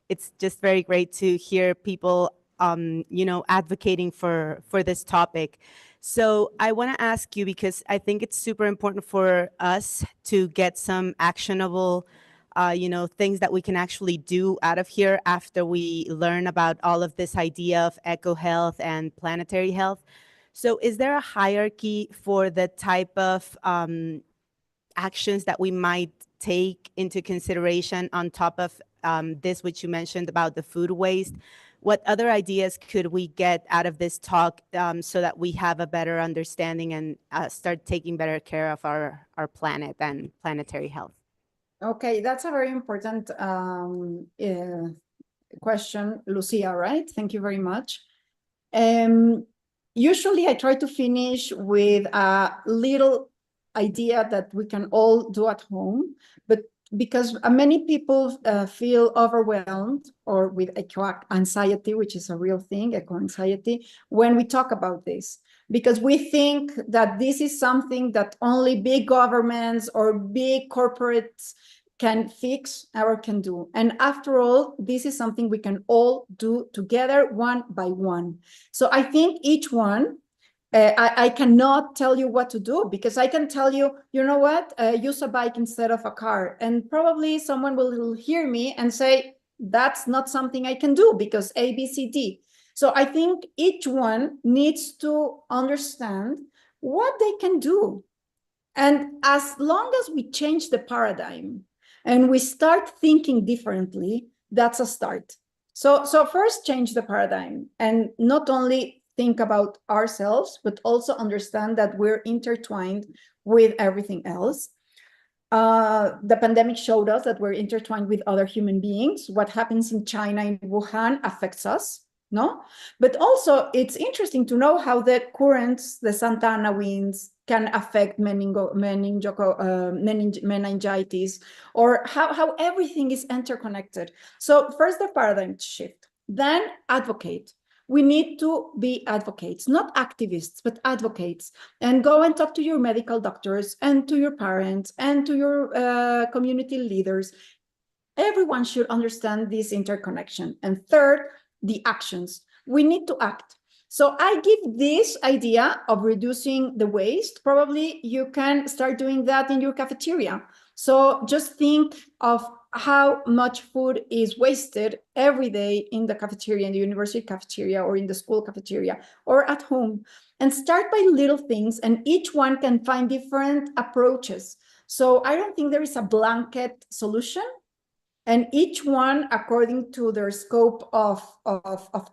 It's just very great to hear people, advocating for this topic. So I want to ask you, because I think it's super important for us to get some actionable things that we can actually do out of here after we learn about all of this idea of eco health and planetary health. So is there a hierarchy for the type of actions that we might take into consideration on top of this, which you mentioned about the food waste? What other ideas could we get out of this talk so that we have a better understanding and start taking better care of our planet and planetary health?
Okay, that's a very important question, Lucia, right? Thank you very much. Usually I try to finish with a little idea that we can all do at home, but because many people feel overwhelmed or with eco-anxiety, which is a real thing, eco-anxiety, when we talk about this, because we think that this is something that only big governments or big corporates can fix or can do. And after all, this is something we can all do together, one by one. So I think each one, I cannot tell you what to do, because I can tell you, you know what, use a bike instead of a car. And probably someone will hear me and say, that's not something I can do because A, B, C, D. So I think each one needs to understand what they can do. And as long as we change the paradigm and we start thinking differently, that's a start. So first change the paradigm, and not only think about ourselves, but also understand that we're intertwined with everything else. The pandemic showed us that we're intertwined with other human beings. What happens in China, in Wuhan, affects us, no? But also, it's interesting to know how the currents, the Santa Ana winds, can affect meningitis, or how everything is interconnected. So first, the paradigm shift, then advocate. We need to be advocates, not activists, but advocates, and go and talk to your medical doctors and to your parents and to your community leaders. Everyone should understand this interconnection. And third, the actions. We need to act. So I give this idea of reducing the waste. Probably you can start doing that in your cafeteria. So just think of how much food is wasted every day in the cafeteria, in the university cafeteria, or in the school cafeteria, or at home. And start by little things, and each one can find different approaches. So I don't think there is a blanket solution. And each one, according to their scope of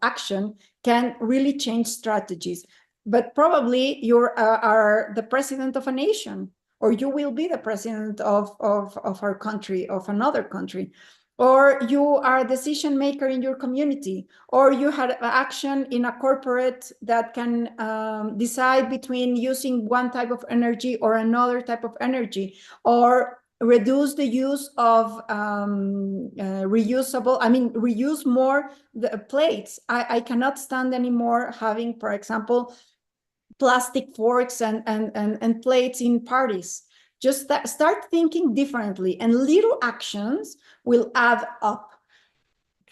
action, can really change strategies. But probably you are the president of a nation, or you will be the president of our country, of another country, or you are a decision maker in your community, or you had action in a corporate that can decide between using one type of energy or another type of energy, or reduce the use of reuse more the plates. I cannot stand anymore having, for example, plastic forks and plates in parties. Just start thinking differently, and little actions will add up.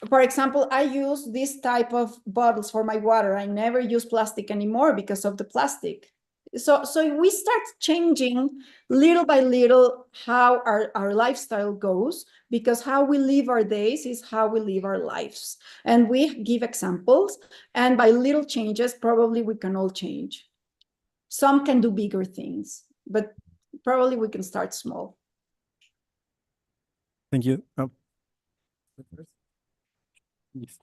For example, I use this type of bottles for my water. I never use plastic anymore because of the plastic. So we start changing little by little how our lifestyle goes, because how we live our days is how we live our lives. And we give examples, and by little changes, probably we can all change. Some can do bigger things, but probably we can start small.
Thank you. Yes.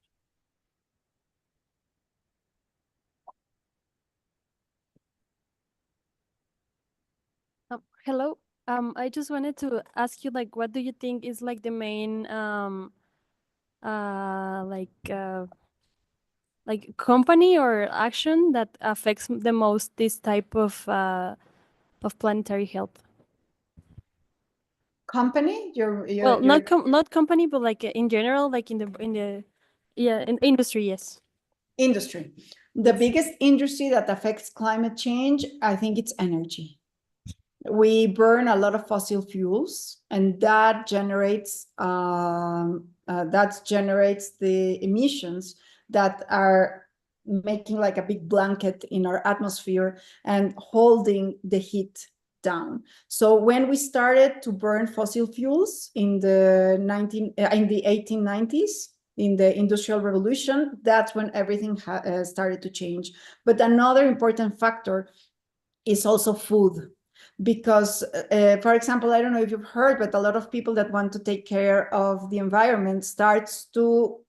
Hello. I just wanted to ask you, like, what do you think is like the main like company or action that affects the most this type of planetary health?
Company?
Well, not company, but like in general, like in industry, yes.
Industry. The biggest industry that affects climate change, I think it's energy. We burn a lot of fossil fuels, and that generates the emissions that are making like a big blanket in our atmosphere and holding the heat down. So when we started to burn fossil fuels in the 1890s, in the Industrial Revolution, that's when everything started to change. But another important factor is also food. Because, for example, I don't know if you've heard, but a lot of people that want to take care of the environment starts to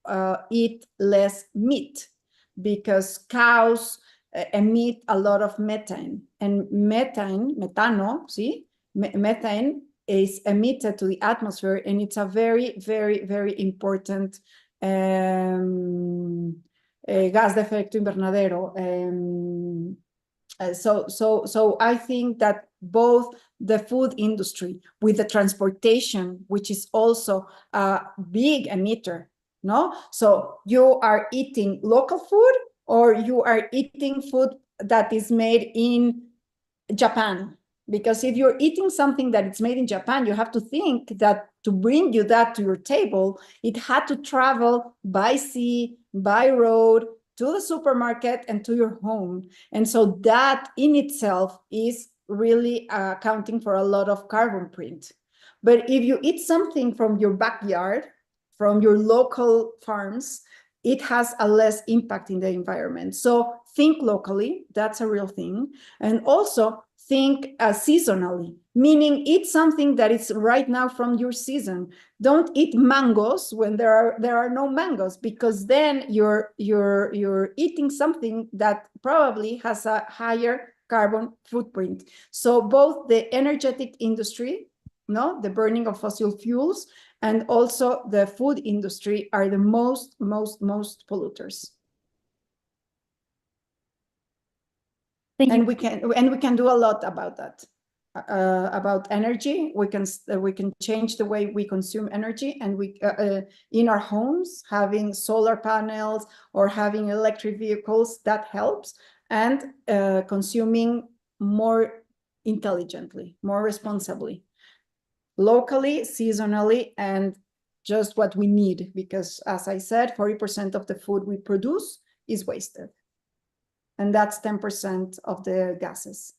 eat less meat, because cows emit a lot of methane, and methane is emitted to the atmosphere, and it's a very, very, very important gas de efecto invernadero. So I think that both the food industry with the transportation, which is also a big emitter, no? So you are eating local food, or you are eating food that is made in Japan. Because if you're eating something that is made in Japan, you have to think that to bring you that to your table, it had to travel by sea, by road, to the supermarket, and to your home. And so that in itself is really accounting for a lot of carbon print. But if you eat something from your backyard, from your local farms, it has a less impact in the environment. So think locally, that's a real thing, and also think seasonally, meaning eat something that is right now from your season. Don't eat mangoes when there are no mangoes, because then you're eating something that probably has a higher carbon footprint. So both the energetic industry, no, the burning of fossil fuels, and also the food industry are the most polluters.
Thank you.
And we can do a lot about that. About energy, we can change the way we consume energy, and we in our homes, having solar panels or having electric vehicles, that helps, and consuming more intelligently, more responsibly, locally, seasonally, and just what we need, because as I said, 40% of the food we produce is wasted, and that's 10% of the gases.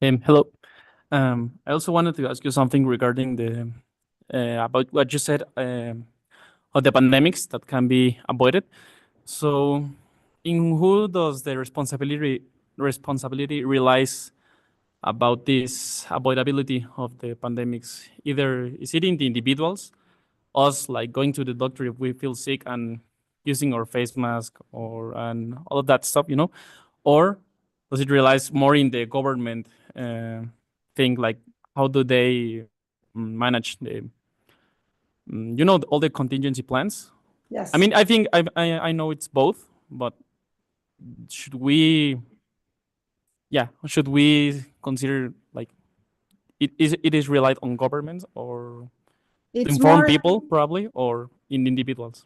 Hello. I also wanted to ask you something regarding the about what you said of the pandemics that can be avoided. So, in who does the responsibility relies about this avoidability of the pandemics? Either is it in the individuals, us like going to the doctor if we feel sick and using our face mask and all of that stuff, you know, or does it relies more in the government thing, like how do they manage the all the contingency plans?
Yes.
I mean, I think I know it's both, but should we consider like it is relied on governments or to
It's
inform
more
people probably, or in individuals?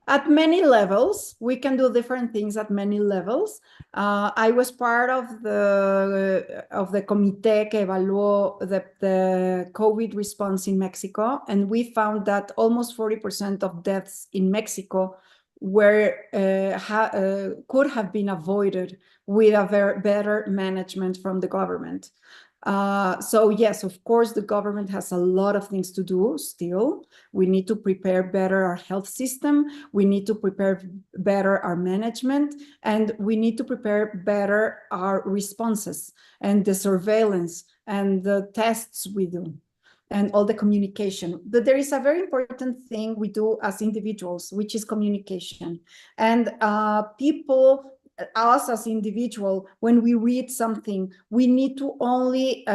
at many levels. We can do different things at many levels. I was part of the comité que evaluó the COVID response in Mexico, and we found that almost 40% of deaths in Mexico were could have been avoided with a better management from the government. So yes, of course, the government has a lot of things to do still. We need to prepare better our health system. We need to prepare better our management, and we need to prepare better our responses and the surveillance and the tests we do and all the communication. But there is a very important thing we do as individuals, which is communication. And us as individual, when we read something, we need to only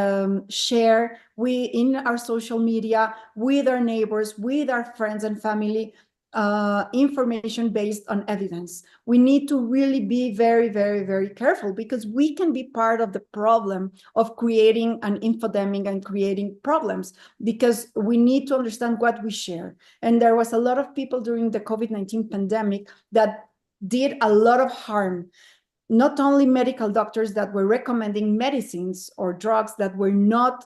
share in our social media with our neighbors, with our friends and family, information based on evidence. We need to really be very, very, very careful, because we can be part of the problem of creating an infodemic and creating problems, because we need to understand what we share. And there was a lot of people during the COVID-19 pandemic that did a lot of harm. Not only medical doctors that were recommending medicines or drugs that were not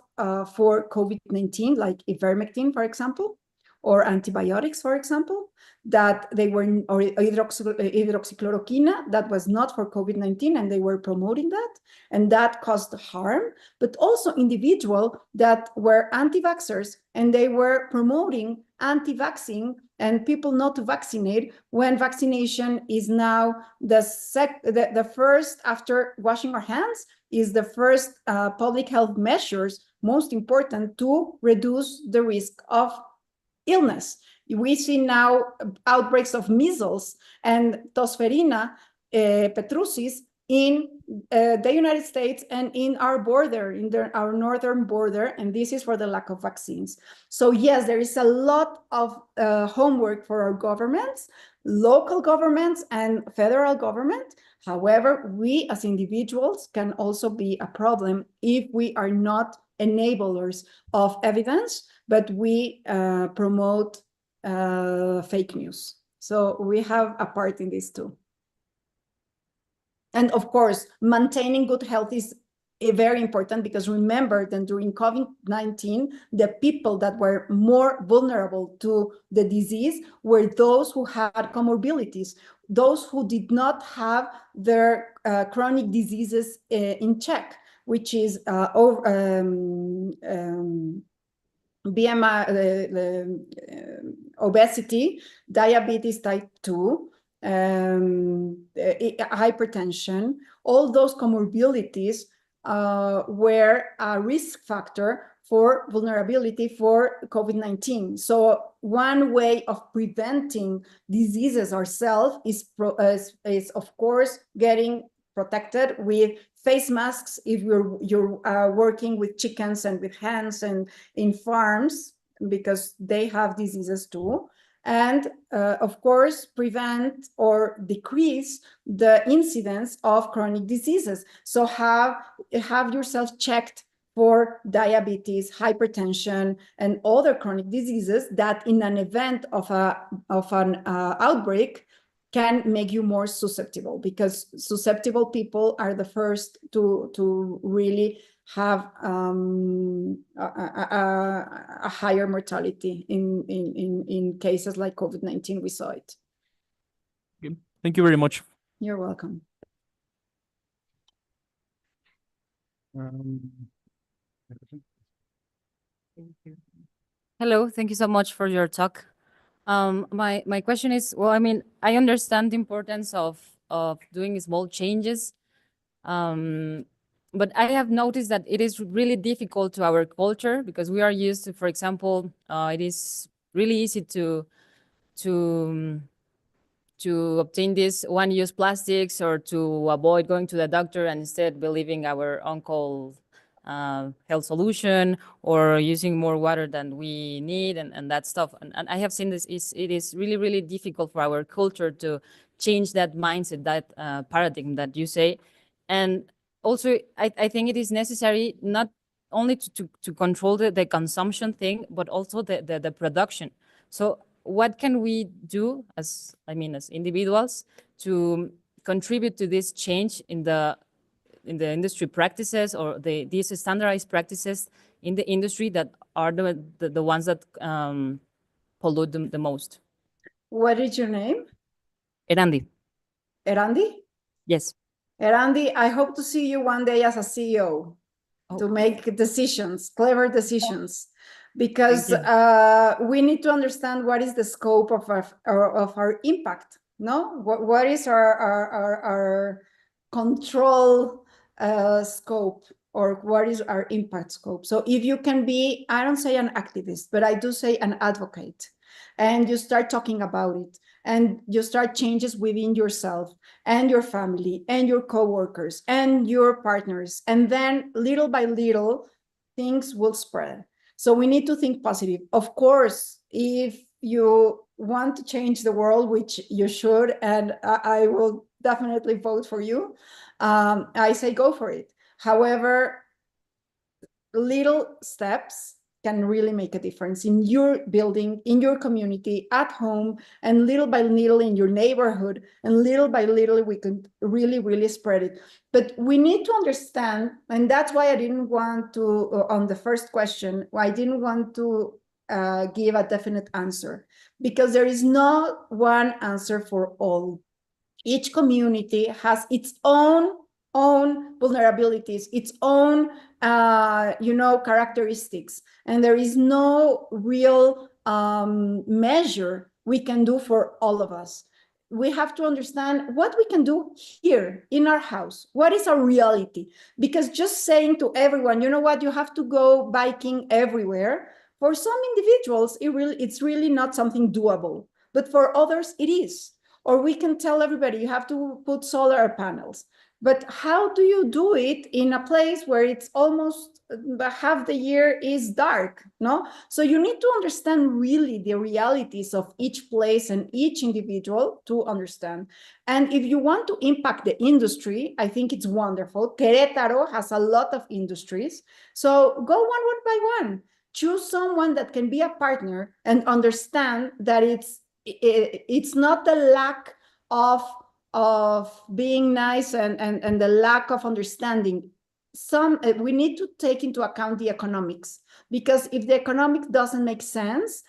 for COVID-19, like ivermectin, for example, or antibiotics, for example, that they were, or hydroxychloroquine, that was not for COVID-19, and they were promoting that, and that caused harm. But also individuals that were anti-vaxxers, and they were promoting anti-vaccine and people not to vaccinate, when vaccination is now the first, after washing our hands, is the first public health measures most important to reduce the risk of illness. We see now outbreaks of measles and Tosferina petrucis in the United States and in our border, our northern border, and this is for the lack of vaccines. So yes, there is a lot of homework for our governments, local governments and federal government. However, we as individuals can also be a problem if we are not enablers of evidence, but we promote fake news. So we have a part in this too. And of course, maintaining good health is very important, because remember that during COVID-19, the people that were more vulnerable to the disease were those who had comorbidities, those who did not have their chronic diseases in check, which is BMI, obesity, diabetes type 2, hypertension, all those comorbidities were a risk factor for vulnerability for COVID-19. So one way of preventing diseases ourselves is of course getting protected with face masks if you're working with chickens and with hens and in farms, because they have diseases too. And of course, prevent or decrease the incidence of chronic diseases. So have yourself checked for diabetes, hypertension, and other chronic diseases that in an event of an outbreak can make you more susceptible, because susceptible people are the first to really have a higher mortality in cases like COVID-19. We saw it.
Okay. Thank you very much.
You're welcome.
Hello, thank you so much for your talk. My question is, well, I mean, I understand the importance of doing small changes, but I have noticed that it is really difficult to our culture, because we are used to, for example, it is really easy to obtain these one-use plastics, or to avoid going to the doctor and instead believing our uncle health solution, or using more water than we need, and that stuff. And I have seen this, it is really, really difficult for our culture to change that mindset, that paradigm that you say. And also, I think it is necessary not only to control the consumption thing, but also the production. So what can we do as individuals to contribute to this change in the industry practices, or these standardized practices in the industry that are the ones that pollute the most?
What is your name?
Erandi.
Erandi?
Yes.
Erandi, I hope to see you one day as a CEO to make decisions, clever decisions, because we need to understand what is the scope of our impact. No, what is our control scope, or what is our impact scope? So if you can be, I don't say an activist, but I do say an advocate, and you start talking about it, and you start changes within yourself and your family and your coworkers and your partners, and then little by little things will spread. So we need to think positive. Of course, if you want to change the world, which you should, and I will definitely vote for you, I say go for it. However, little steps can really make a difference in your building, in your community, at home, and little by little in your neighborhood, and little by little we can really, really spread it. But we need to understand, and that's why I didn't want to, on the first question, I didn't want to give a definite answer, because there is not one answer for all. Each community has its own vulnerabilities, its own characteristics, and there is no real measure we can do for all of us. We have to understand what we can do here in our house. What is our reality? Because just saying to everyone, you know what, you have to go biking everywhere, for some individuals, it's really not something doable, but for others it is. Or we can tell everybody you have to put solar panels. But how do you do it in a place where it's almost half the year is dark, no? So you need to understand really the realities of each place and each individual to understand. And if you want to impact the industry, I think it's wonderful. Querétaro has a lot of industries. So go one by one. Choose someone that can be a partner and understand that it's not the lack of being nice and the lack of understanding. We need to take into account the economics, because if the economics doesn't make sense,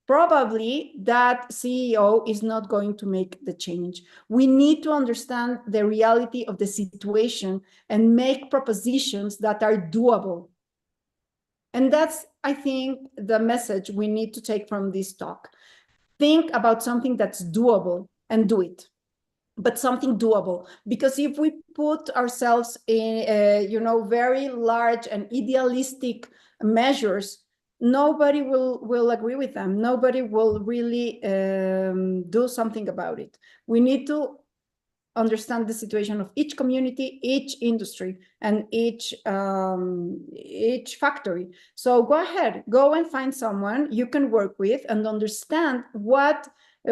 probably that CEO is not going to make the change. We need to understand the reality of the situation and make propositions that are doable. And that's, I think, the message we need to take from this talk. Think about something that's doable and do it. but something doable. Because if we put ourselves in, very large and idealistic measures, nobody will agree with them. Nobody will really do something about it. We need to understand the situation of each community, each industry, and each factory. So go ahead, go and find someone you can work with and understand what.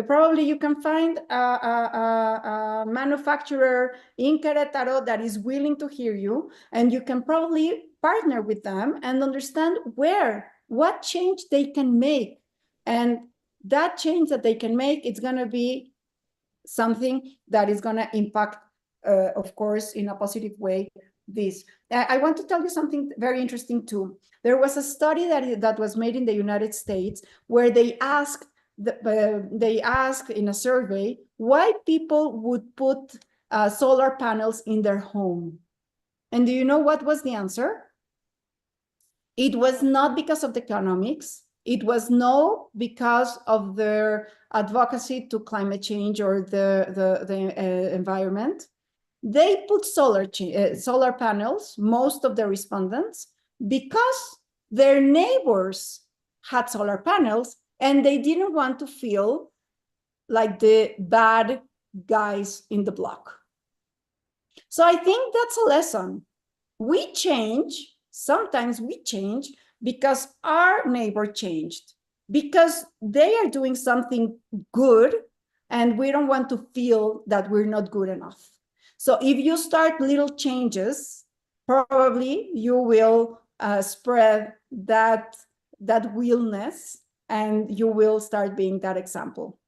Probably you can find a manufacturer in Querétaro that is willing to hear you, and you can probably partner with them and understand what change they can make. And that change that they can make, it's going to be something that is going to impact, of course, in a positive way, this. I want to tell you something very interesting too. There was a study that was made in the United States where they asked in a survey why people would put solar panels in their home. And do you know what was the answer? It was not because of the economics. It was no because of their advocacy to climate change or the environment. They put solar panels, most of the respondents, because their neighbors had solar panels and they didn't want to feel like the bad guys in the block. So I think that's a lesson. We change, sometimes we change because our neighbor changed, because they are doing something good and we don't want to feel that we're not good enough. So if you start little changes, probably you will spread that willness and you will start being that example.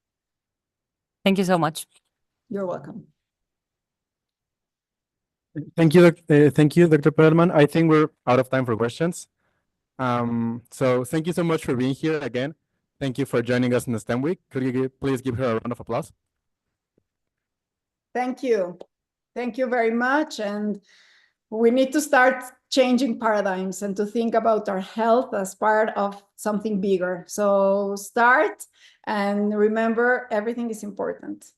Thank you so much.
You're welcome.
Thank you, Dr. Perelman. I think we're out of time for questions. So thank you so much for being here again. Thank you for joining us in the STEM Week. Could you please give her a round of applause?
Thank you. Thank you very much. And we need to start changing paradigms and to think about our health as part of something bigger. So start and remember, everything is important.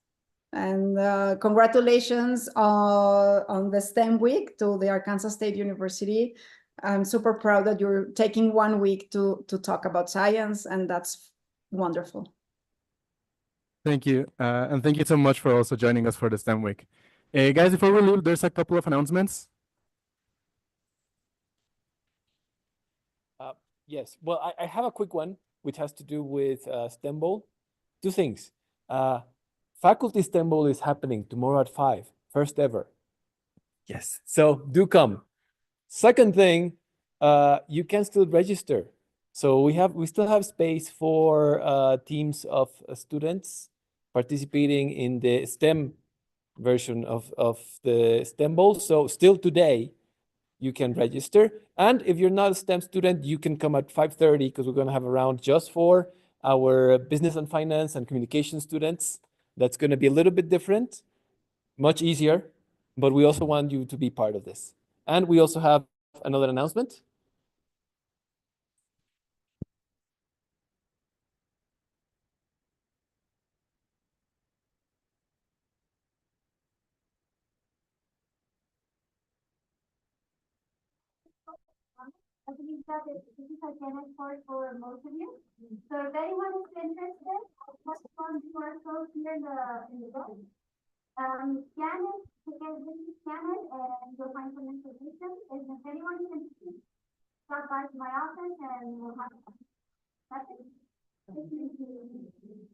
And congratulations on the STEM Week to the Arkansas State University. I'm super proud that you're taking 1 week to talk about science, and that's wonderful.
Thank you. And thank you so much for also joining us for the STEM Week. Guys, before we leave, there's a couple of announcements.
Yes, well, I have a quick one, which has to do with STEM Bowl. Two things. Faculty STEM Bowl is happening tomorrow at 5, first ever. Yes, so do come. Second thing, you can still register. So we still have space for teams of students participating in the STEM version of the STEM Bowl. So still today, you can register. And if you're not a STEM student, you can come at 5:30 because we're going to have a round just for our business and finance and communication students. That's going to be a little bit different, much easier, but we also want you to be part of this. And we also have another announcement.
I believe that this is a Janet for most of you. So if anyone is interested, what's on QR code here in the book. Scan it, scan it, and you'll find some information. And if anyone can stop by to my office and we'll have. That's it. Thank you.